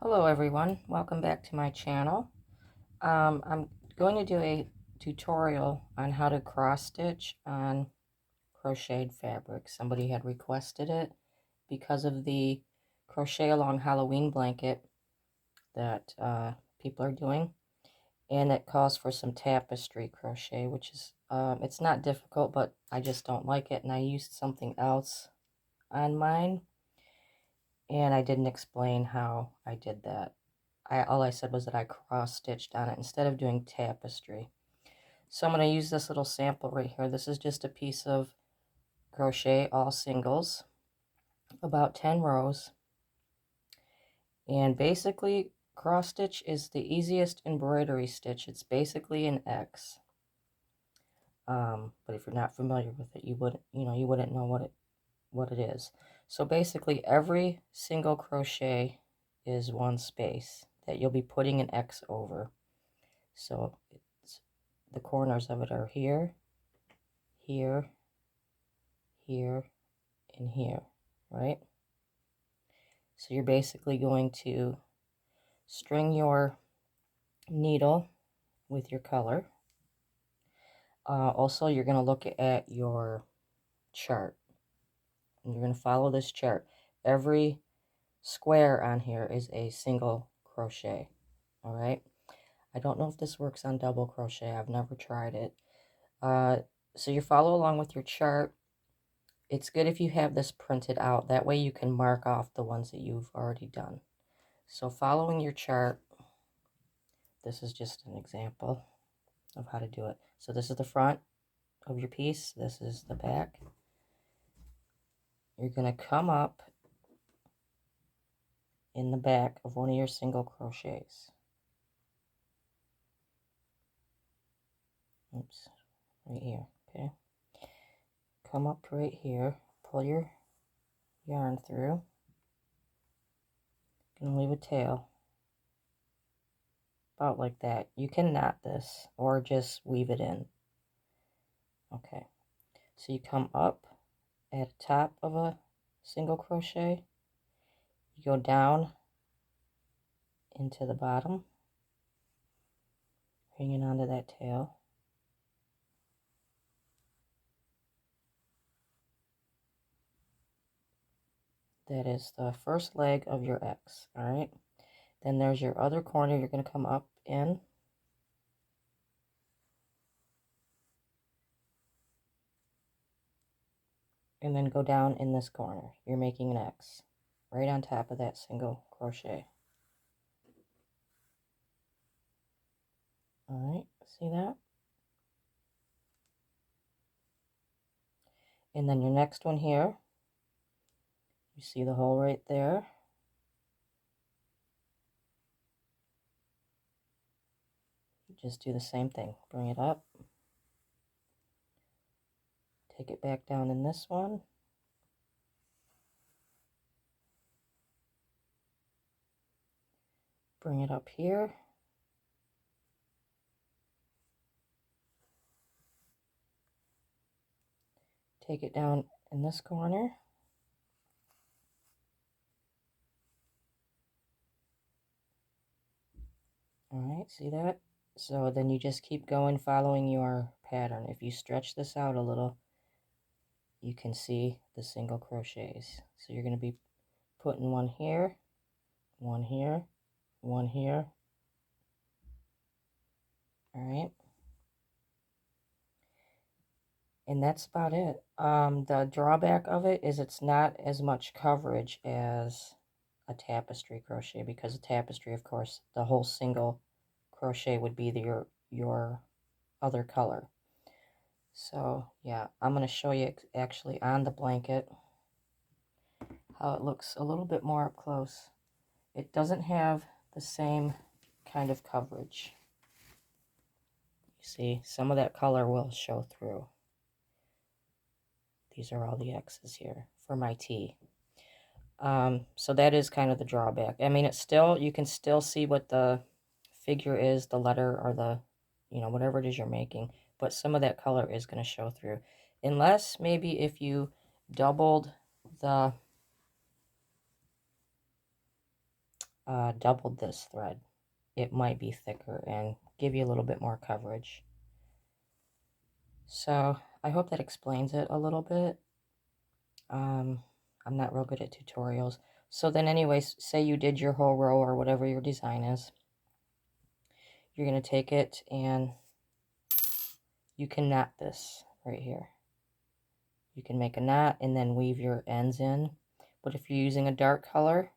Hello everyone, welcome back to my channel. I'm going to do a tutorial on how to cross stitch on crocheted fabric. Somebody had requested it because of the crochet along Halloween blanket that people are doing, and it calls for some tapestry crochet, which is it's not difficult, but I just don't like it, and I used something else on mine, and I didn't explain how I did that. All I said was that I cross stitched on it instead of doing tapestry. So I'm going to use this little sample right here. This is just a piece of crochet, all singles, about 10 rows. And basically, cross stitch is the easiest embroidery stitch. It's basically an X. But if you're not familiar with it, you wouldn't know what it is. So basically, every single crochet is one space that you'll be putting an X over. So the corners of it are here, here, here, and here, right? So you're basically going to string your needle with your color. Also, you're going to look at your chart, and you're going to follow this chart. Every square on here is a single crochet, all right? I don't know if this works on double crochet. I've never tried it. So you follow along with your chart. It's good if you have this printed out. That way you can mark off the ones that you've already done. So following your chart, this is just an example of how to do it. So this is the front of your piece. This is the back. You're going to come up in the back of one of your single crochets. Oops, right here, okay? Come up right here, pull your yarn through. Going to leave a tail. About like that. You can knot this or just weave it in. Okay, so you come up at the top of a single crochet, you go down into the bottom, hanging onto that tail. That is the first leg of your X, all right? Then there's your other corner you're going to come up in. And then go down in this corner. You're making an X right on top of that single crochet. All right, see that? And then your next one here, you see the hole right there. Just do the same thing. Bring it up. Take it back down in this one. Bring it up here. Take it down in this corner. All right, see that? So then you just keep going following your pattern. If you stretch this out a little, you can see the single crochets. So you're going to be putting one here, one here, one here. All right. And that's about it. The drawback of it is it's not as much coverage as a tapestry crochet, because a tapestry, of course, the whole single crochet would be your other color. So yeah, I'm going to show you actually on the blanket how it looks a little bit more up close. It doesn't have the same kind of coverage. You see, some of that color will show through. These are all the X's here for my T. So that is kind of the drawback. I mean, it's still, you can still see what the figure is, the letter or the, whatever it is you're making, but some of that color is going to show through. Unless maybe if you doubled the doubled this thread. It might be thicker and give you a little bit more coverage. So I hope that explains it a little bit. I'm not real good at tutorials. So then anyways, say you did your whole row or whatever your design is. You're going to take it and you can knot this right here. You can make a knot and then weave your ends in. But if you're using a dark color,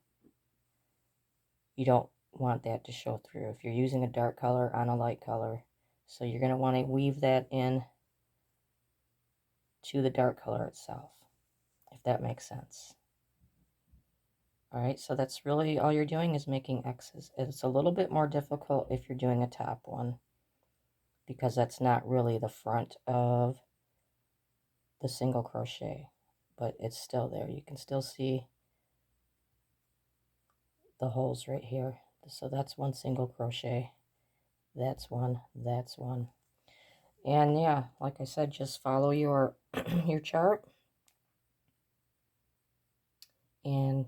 you don't want that to show through. If you're using a dark color on a light color, so you're going to want to weave that in to the dark color itself, if that makes sense. Alright, so that's really all you're doing is making X's. It's a little bit more difficult if you're doing a top one, because that's not really the front of the single crochet, but it's still there. You can still see the holes right here. So that's one single crochet. That's one. That's one. And yeah, like I said, just follow your your chart, and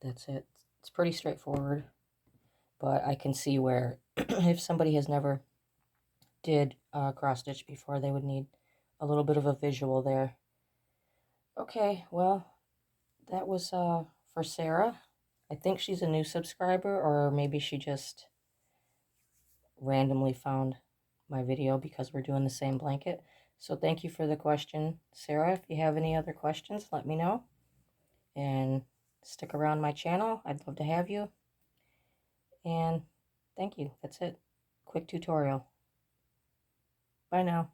that's it. It's pretty straightforward, but I can see where if somebody has never did cross stitch before, they would need a little bit of a visual there. Okay, well, that was for Sarah. I think she's a new subscriber, or maybe she just randomly found my video because we're doing the same blanket. So thank you for the question, Sarah. If you have any other questions, let me know. And stick around my channel. I'd love to have you. And thank you. That's it. Quick tutorial. Bye now.